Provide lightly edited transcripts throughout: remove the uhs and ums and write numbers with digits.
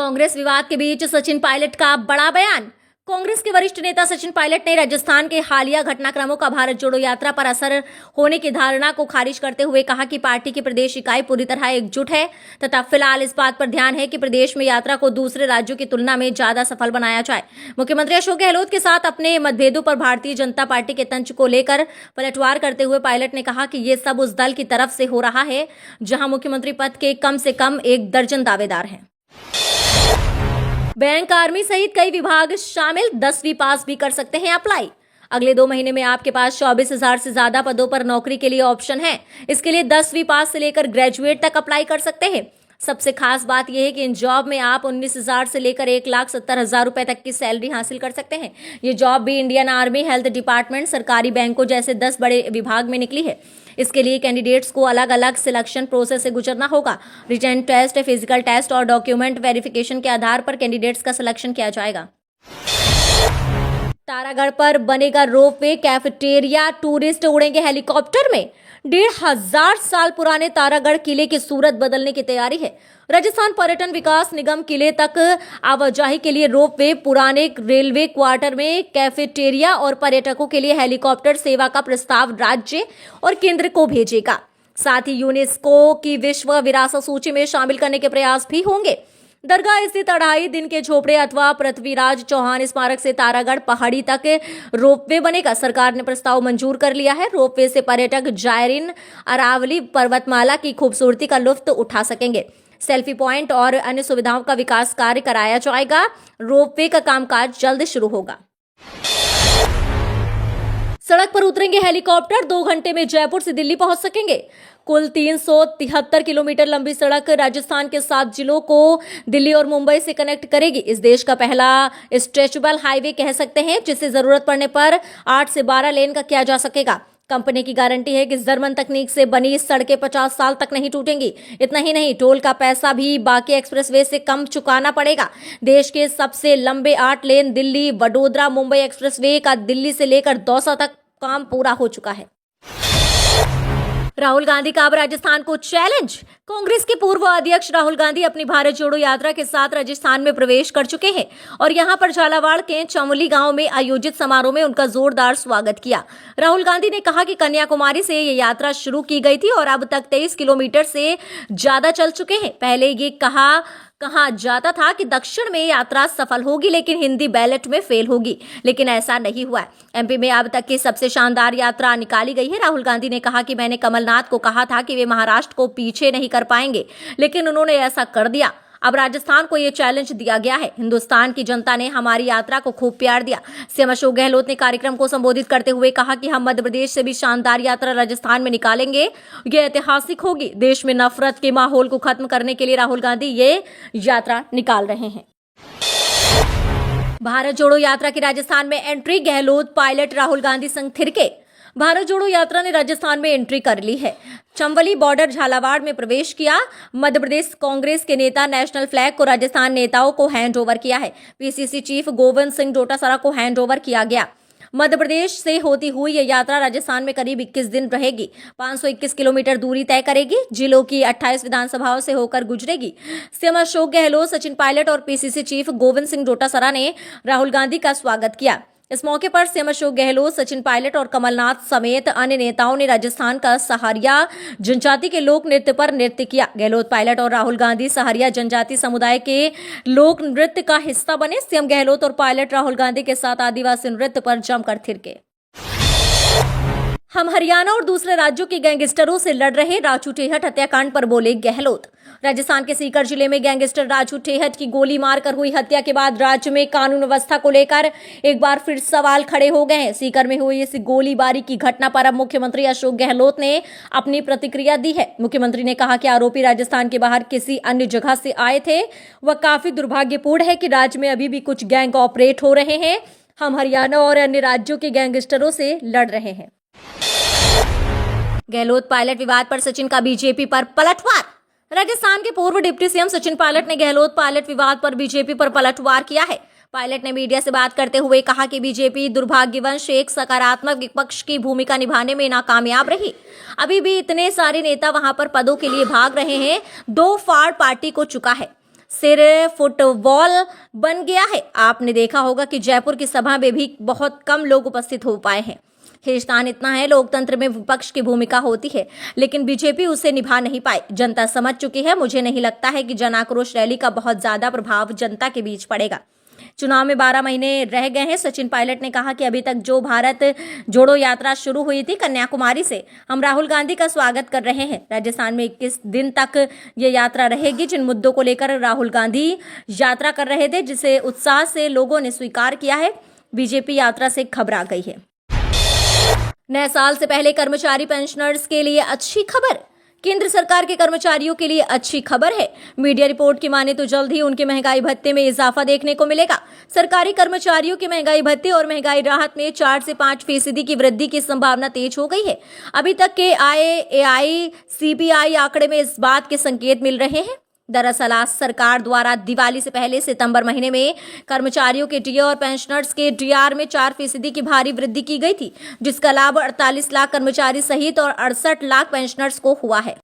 कांग्रेस विवाद के बीच सचिन पायलट का बड़ा बयान। कांग्रेस के वरिष्ठ नेता सचिन पायलट ने राजस्थान के हालिया घटनाक्रमों का भारत जोड़ो यात्रा पर असर होने की धारणा को खारिज करते हुए कहा कि पार्टी की प्रदेश इकाई पूरी तरह एकजुट है तथा फिलहाल इस बात पर ध्यान है कि प्रदेश में यात्रा को दूसरे राज्यों की तुलना में ज्यादा सफल बनाया जाए। मुख्यमंत्री अशोक गहलोत के साथ अपने मतभेदों पर भारतीय जनता पार्टी के तंज को लेकर पलटवार करते हुए पायलट ने कहा कि ये सब उस दल की तरफ से हो रहा है जहां मुख्यमंत्री पद के कम से कम 1 दर्जन दावेदार हैं। बैंक, आर्मी सहित कई विभाग शामिल 10वीं पास भी कर सकते हैं अप्लाई। अगले 2 महीने में आपके पास 24,000 से ज्यादा पदों पर नौकरी के लिए ऑप्शन है। इसके लिए 10वीं पास से लेकर ग्रेजुएट तक अप्लाई कर सकते हैं। सबसे खास बात यह है कि इन जॉब में आप 19,000 से लेकर 1,70,000 रुपए तक की सैलरी हासिल कर सकते हैं। ये जॉब भी इंडियन आर्मी, हेल्थ डिपार्टमेंट, सरकारी बैंकों जैसे 10 बड़े विभाग में निकली है। इसके लिए कैंडिडेट्स को अलग अलग सिलेक्शन प्रोसेस से गुजरना होगा। रिटन टेस्ट, फिजिकल टेस्ट और डॉक्यूमेंट वेरिफिकेशन के आधार पर कैंडिडेट्स का सिलेक्शन किया जाएगा। तारागढ़ पर बनेगा रोपवे, कैफेटेरिया, टूरिस्ट उड़ेंगे हेलीकॉप्टर में। 1,500 साल पुराने तारागढ़ किले की सूरत बदलने की तैयारी है। राजस्थान पर्यटन विकास निगम किले तक आवाजाही के लिए रोपवे, पुराने रेलवे क्वार्टर में कैफेटेरिया और पर्यटकों के लिए हेलीकॉप्टर सेवा का प्रस्ताव राज्य और केंद्र को भेजेगा। साथ ही यूनेस्को की विश्व विरासत सूची में शामिल करने के प्रयास भी होंगे। दरगाह स्थित 2.5 दिन के झोपड़े अथवा पृथ्वीराज चौहान स्मारक से तारागढ़ पहाड़ी तक रोपवे बनेगा। सरकार ने प्रस्ताव मंजूर कर लिया है। रोपवे से पर्यटक जायरीन अरावली पर्वतमाला की खूबसूरती का लुत्फ उठा सकेंगे। सेल्फी पॉइंट और अन्य सुविधाओं का विकास कार्य कराया जाएगा। रोपवे का कामकाज जल्द शुरू होगा। सड़क पर उतरेंगे हेलीकॉप्टर, 2 घंटे में जयपुर से दिल्ली पहुंच सकेंगे। कुल 373 किलोमीटर लंबी सड़क राजस्थान के 7 जिलों को दिल्ली और मुंबई से कनेक्ट करेगी। इस देश का पहला स्ट्रेचेबल हाईवे कह सकते हैं, जिसे जरूरत पड़ने पर 8 से 12 लेन का किया जा सकेगा। कंपनी की गारंटी है कि जर्मन तकनीक से बनी इस सड़कें 50 साल तक नहीं टूटेंगी। इतना ही नहीं, टोल का पैसा भी बाकी एक्सप्रेसवे से कम चुकाना पड़ेगा। देश के सबसे लंबे 8 लेन दिल्ली वडोदरा मुंबई एक्सप्रेसवे का दिल्ली से लेकर दौसा तक काम पूरा हो चुका है। राहुल गांधी का अब राजस्थान को चैलेंज। कांग्रेस के पूर्व अध्यक्ष राहुल गांधी अपनी भारत जोड़ो यात्रा के साथ राजस्थान में प्रवेश कर चुके हैं और यहां पर झालावाड़ के चमोली गांव में आयोजित समारोह में उनका जोरदार स्वागत किया। राहुल गांधी ने कहा कि कन्याकुमारी से ये यात्रा शुरू की गई थी और अब तक 23 किलोमीटर से ज्यादा चल चुके हैं। पहले ये कहा जाता था कि दक्षिण में यात्रा सफल होगी लेकिन हिंदी बैलेट में फेल होगी, लेकिन ऐसा नहीं हुआ। एमपी में अब तक की सबसे शानदार यात्रा निकाली गई है। राहुल गांधी ने कहा कि मैंने कमलनाथ को कहा था कि वे महाराष्ट्र को पीछे नहीं कर पाएंगे, लेकिन उन्होंने ऐसा कर दिया। अब राजस्थान को यह चैलेंज दिया गया है। हिंदुस्तान की जनता ने हमारी यात्रा को खूब प्यार दिया। सीएम अशोक गहलोत ने कार्यक्रम को संबोधित करते हुए कहा कि हम मध्य प्रदेश से भी शानदार यात्रा राजस्थान में निकालेंगे। यह ऐतिहासिक होगी। देश में नफरत के माहौल को खत्म करने के लिए राहुल गांधी ये यात्रा निकाल रहे हैं। भारत जोड़ो यात्रा की राजस्थान में एंट्री, गहलोत, पायलट, राहुल गांधी संग थिरके। भारत जोड़ो यात्रा ने राजस्थान में एंट्री कर ली है। चंबली बॉर्डर झालावाड़ में प्रवेश किया। मध्य प्रदेश कांग्रेस के नेता नेशनल फ्लैग को राजस्थान नेताओं को हैंड ओवर किया है। पीसीसी चीफ गोविंद सिंह डोटासरा को हैंड ओवर किया गया। मध्य प्रदेश से होती हुई यह यात्रा राजस्थान में करीब 21 दिन रहेगी। 521 किलोमीटर दूरी तय करेगी। जिलों की 28 विधानसभाओं से होकर गुजरेगी। सीएम अशोक गहलोत, सचिन पायलट और पीसीसी चीफ गोविंद सिंह डोटासरा ने राहुल गांधी का स्वागत किया। इस मौके पर सीएम अशोक गहलोत, सचिन पायलट और कमलनाथ समेत अन्य नेताओं ने राजस्थान का सहारिया जनजाति के लोक नृत्य पर नृत्य किया। गहलोत, पायलट और राहुल गांधी सहारिया जनजाति समुदाय के लोक नृत्य का हिस्सा बने। सीएम गहलोत और पायलट राहुल गांधी के साथ आदिवासी नृत्य पर जमकर थिरके। हम हरियाणा और दूसरे राज्यों के गैंगस्टरों से लड़ रहे, राजू टेहट हत्याकांड पर बोले गहलोत। राजस्थान के सीकर जिले में गैंगस्टर राजू टेहट की गोली मारकर हुई हत्या के बाद राज्य में कानून व्यवस्था को लेकर एक बार फिर सवाल खड़े हो गए हैं। सीकर में हुई इस गोलीबारी की घटना पर अब मुख्यमंत्री अशोक गहलोत ने अपनी प्रतिक्रिया दी है। मुख्यमंत्री ने कहा कि आरोपी राजस्थान के बाहर किसी अन्य जगह से आए थे। वह काफी दुर्भाग्यपूर्ण है कि राज्य में अभी भी कुछ गैंग ऑपरेट हो रहे हैं। हम हरियाणा और अन्य राज्यों के गैंगस्टरों से लड़ रहे हैं। गहलोत पायलट विवाद पर सचिन का बीजेपी पर पलटवार। राजस्थान के पूर्व डिप्टी सीएम सचिन पायलट ने गहलोत पायलट विवाद पर बीजेपी पर पलटवार किया है। पायलट ने मीडिया से बात करते हुए कहा कि बीजेपी दुर्भाग्यवश एक सकारात्मक विपक्ष की भूमिका निभाने में नाकामयाब रही। अभी भी इतने सारे नेता वहां पर पदों के लिए भाग रहे हैं। 2 फाड़ पार्टी को चुका है। सिर फुटबॉल बन गया है। आपने देखा होगा कि जयपुर की सभा में भी बहुत कम लोग उपस्थित हो पाए हैं। खींचतान इतना है, लोकतंत्र में विपक्ष की भूमिका होती है, लेकिन बीजेपी उसे निभा नहीं पाई। जनता समझ चुकी है। मुझे नहीं लगता है कि जन आक्रोश रैली का बहुत ज्यादा प्रभाव जनता के बीच पड़ेगा। चुनाव में 12 महीने रह गए हैं। सचिन पायलट ने कहा कि अभी तक जो भारत जोड़ो यात्रा शुरू हुई थी कन्याकुमारी से, हम राहुल गांधी का स्वागत कर रहे हैं। राजस्थान में 21 दिन तक ये यात्रा रहेगी। जिन मुद्दों को लेकर राहुल गांधी यात्रा कर रहे थे, जिसे उत्साह से लोगों ने स्वीकार किया है, बीजेपी यात्रा से घबरा गई है। नए साल से पहले कर्मचारी पेंशनर्स के लिए अच्छी खबर। केंद्र सरकार के कर्मचारियों के लिए अच्छी खबर है। मीडिया रिपोर्ट की माने तो जल्द ही उनके महंगाई भत्ते में इजाफा देखने को मिलेगा। सरकारी कर्मचारियों के महंगाई भत्ते और महंगाई राहत में 4 से 5% की वृद्धि की संभावना तेज हो गई है। अभी तक के आए CPI आंकड़े में इस बात के संकेत मिल रहे हैं। दरअसल आज सरकार द्वारा दिवाली से पहले सितंबर महीने में कर्मचारियों के डीए और पेंशनर्स के डीआर में 4% की भारी वृद्धि की गई थी, जिसका लाभ 48 लाख कर्मचारी सहित और 68 लाख पेंशनर्स को हुआ है।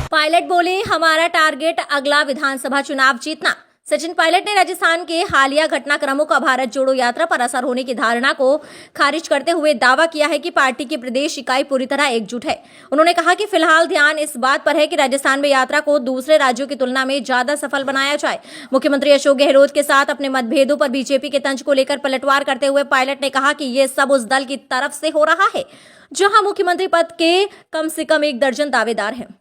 पायलट बोले, हमारा टारगेट अगला विधानसभा चुनाव जीतना। सचिन पायलट ने राजस्थान के हालिया घटनाक्रमों का भारत जोड़ो यात्रा पर असर होने की धारणा को खारिज करते हुए दावा किया है कि पार्टी की प्रदेश इकाई पूरी तरह एकजुट है। उन्होंने कहा कि फिलहाल ध्यान इस बात पर है कि राजस्थान में यात्रा को दूसरे राज्यों की तुलना में ज्यादा सफल बनाया जाए। मुख्यमंत्री अशोक गहलोत के साथ अपने मतभेदों पर बीजेपी के तंज को लेकर पलटवार करते हुए पायलट ने कहा कि ये सब उस दल की तरफ से हो रहा है जहां मुख्यमंत्री पद के कम से कम 1 दर्जन दावेदार हैं।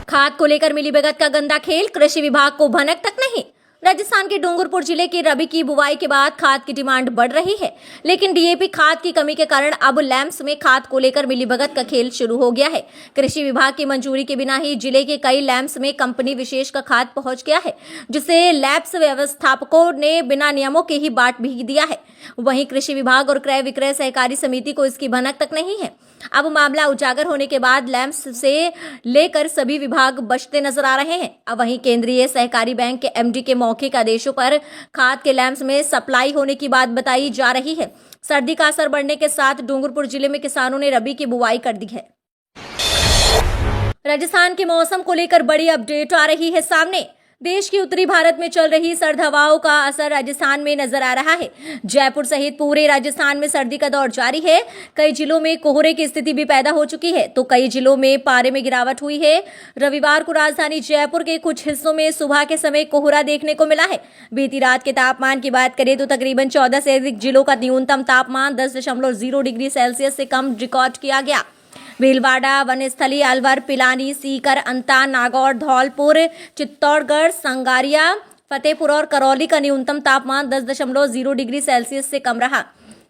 खाद को लेकर मिलीभगत का गंदा खेल, कृषि विभाग को भनक तक नहीं। राजस्थान के डूंगरपुर जिले की रबी की बुवाई के बाद खाद की डिमांड बढ़ रही है, लेकिन डीएपी खाद की कमी के कारण अब लैंप्स में खाद को लेकर मिलीभगत का खेल शुरू हो गया है। कृषि विभाग की मंजूरी के बिना ही जिले के कई लैंप्स में कंपनी विशेष का खाद पहुंच गया है, जिसे लैब्स व्यवस्थापकों ने बिना नियमों के ही बांट भी दिया है। वहीं कृषि विभाग और क्रय विक्रय सहकारी समिति को इसकी भनक तक नहीं है। अब मामला उजागर होने के बाद लैंप्स से लेकर सभी विभाग बचते नजर आ रहे हैं। अब वहीं केंद्रीय सहकारी बैंक के एमडी के मौखिक आदेशों पर खाद के लैंप्स में सप्लाई होने की बात बताई जा रही है। सर्दी का असर बढ़ने के साथ डूंगरपुर जिले में किसानों ने रबी की बुवाई कर दी है। राजस्थान के मौसम को लेकर बड़ी अपडेट आ रही है सामने। देश के उत्तरी भारत में चल रही सर्द हवाओं का असर राजस्थान में नजर आ रहा है। जयपुर सहित पूरे राजस्थान में सर्दी का दौर जारी है। कई जिलों में कोहरे की स्थिति भी पैदा हो चुकी है, तो कई जिलों में पारे में गिरावट हुई है। रविवार को राजधानी जयपुर के कुछ हिस्सों में सुबह के समय कोहरा देखने को मिला है। बीती रात के तापमान की बात करें तो तकरीबन 14 से अधिक जिलों का न्यूनतम तापमान 10.0 डिग्री सेल्सियस से कम रिकॉर्ड किया गया। भीलवाड़ा, वनस्थली, अलवर, पिलानी, सीकर, अंता, नागौर, धौलपुर, चित्तौड़गढ़, संगारिया, फतेहपुर और करौली का न्यूनतम तापमान 10.0 डिग्री सेल्सियस से कम रहा।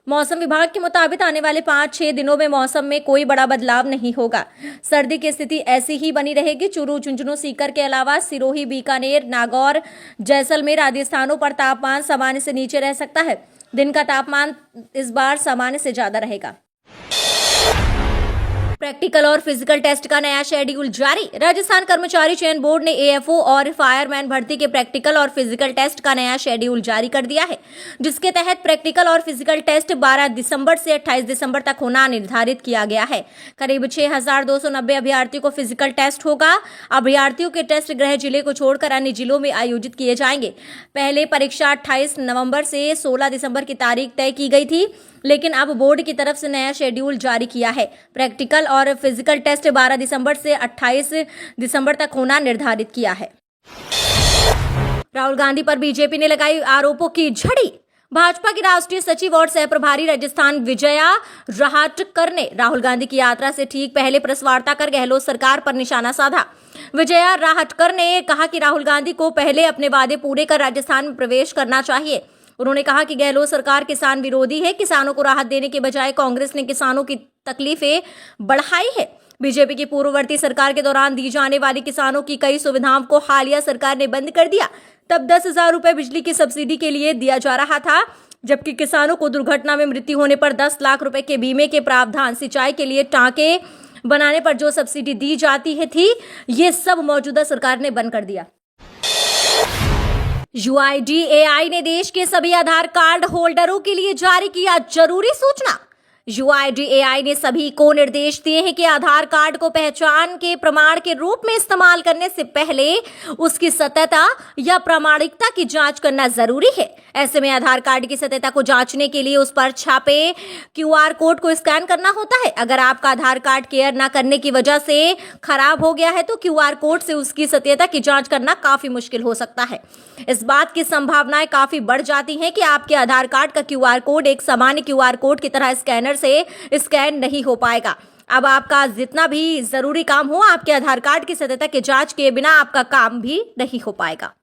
मौसम विभाग के मुताबिक आने वाले 5-6 दिनों में मौसम में कोई बड़ा बदलाव नहीं होगा। सर्दी की स्थिति ऐसी ही बनी रहेगी। चूरू, झुंझुनू, सीकर के अलावा सिरोही, बीकानेर, नागौर, जैसलमेर आदि स्थानों पर तापमान सामान्य से नीचे रह सकता है। दिन का तापमान इस बार सामान्य से ज्यादा रहेगा। प्रैक्टिकल और फिजिकल टेस्ट का नया शेड्यूल जारी। राजस्थान कर्मचारी चयन बोर्ड ने एएफओ और फायरमैन भर्ती के प्रैक्टिकल और फिजिकल टेस्ट का नया शेड्यूल जारी कर दिया है, जिसके तहत प्रैक्टिकल और फिजिकल टेस्ट 12 दिसंबर से 28 दिसंबर तक होना निर्धारित किया गया है। करीब 6290 अभ्यर्थियों को फिजिकल टेस्ट होगा। अभ्यर्थियों के टेस्ट गृह जिले को छोड़कर अन्य जिलों में आयोजित किए जाएंगे। पहले परीक्षा 28 नवंबर से 16 दिसंबर की तारीख तय की गई थी, लेकिन अब बोर्ड की तरफ से नया शेड्यूल जारी किया है। प्रैक्टिकल और फिजिकल टेस्ट 12 दिसंबर से 28 दिसंबर तक होना निर्धारित किया है। राहुल गांधी पर बीजेपी ने लगाई आरोपों की झड़ी। भाजपा की राष्ट्रीय सचिव और सह प्रभारी राजस्थान विजया राहटकर ने राहुल गांधी की यात्रा से ठीक पहले प्रेस वार्ता कर गहलोत सरकार पर निशाना साधा। विजया राहटकर ने कहा कि राहुल गांधी को पहले अपने वादे पूरे कर राजस्थान में प्रवेश करना चाहिए। उन्होंने कहा कि गहलोत सरकार किसान विरोधी है। किसानों को राहत देने के बजाय कांग्रेस ने किसानों की तकलीफें बढ़ाई है। बीजेपी की पूर्ववर्ती सरकार के दौरान दी जाने वाली किसानों की कई सुविधाओं को हालिया सरकार ने बंद कर दिया। तब 10,000 रुपए बिजली की सब्सिडी के लिए दिया जा रहा था, जबकि किसानों को दुर्घटना में मृत्यु होने पर 10 लाख रुपए के बीमे के प्रावधान, सिंचाई के लिए टांके बनाने पर जो सब्सिडी दी जाती है थी, ये सब मौजूदा सरकार ने बंद कर दिया। UIDAI ने देश के सभी आधार कार्ड होल्डरों के लिए जारी किया जरूरी सूचना। यूआईडीएआई ने सभी को निर्देश दिए हैं कि आधार कार्ड को पहचान के प्रमाण के रूप में इस्तेमाल करने से पहले उसकी सत्यता या प्रामाणिकता की जांच करना जरूरी है। ऐसे में आधार कार्ड की सत्यता को जांचने के लिए उस पर छापे क्यूआर कोड को स्कैन करना होता है। अगर आपका आधार कार्ड केयर न करने की वजह से खराब हो गया है तो क्यूआर कोड से उसकी सत्यता की जांच करना काफी मुश्किल हो सकता है। इस बात की संभावनाएं काफी बढ़ जाती हैं कि आपके आधार कार्ड का क्यूआर कोड एक सामान्य क्यूआर कोड की तरह स्कैनर से स्कैन नहीं हो पाएगा। अब आपका जितना भी जरूरी काम हो, आपके आधार कार्ड की सत्यता की जांच किए बिना आपका काम भी नहीं हो पाएगा।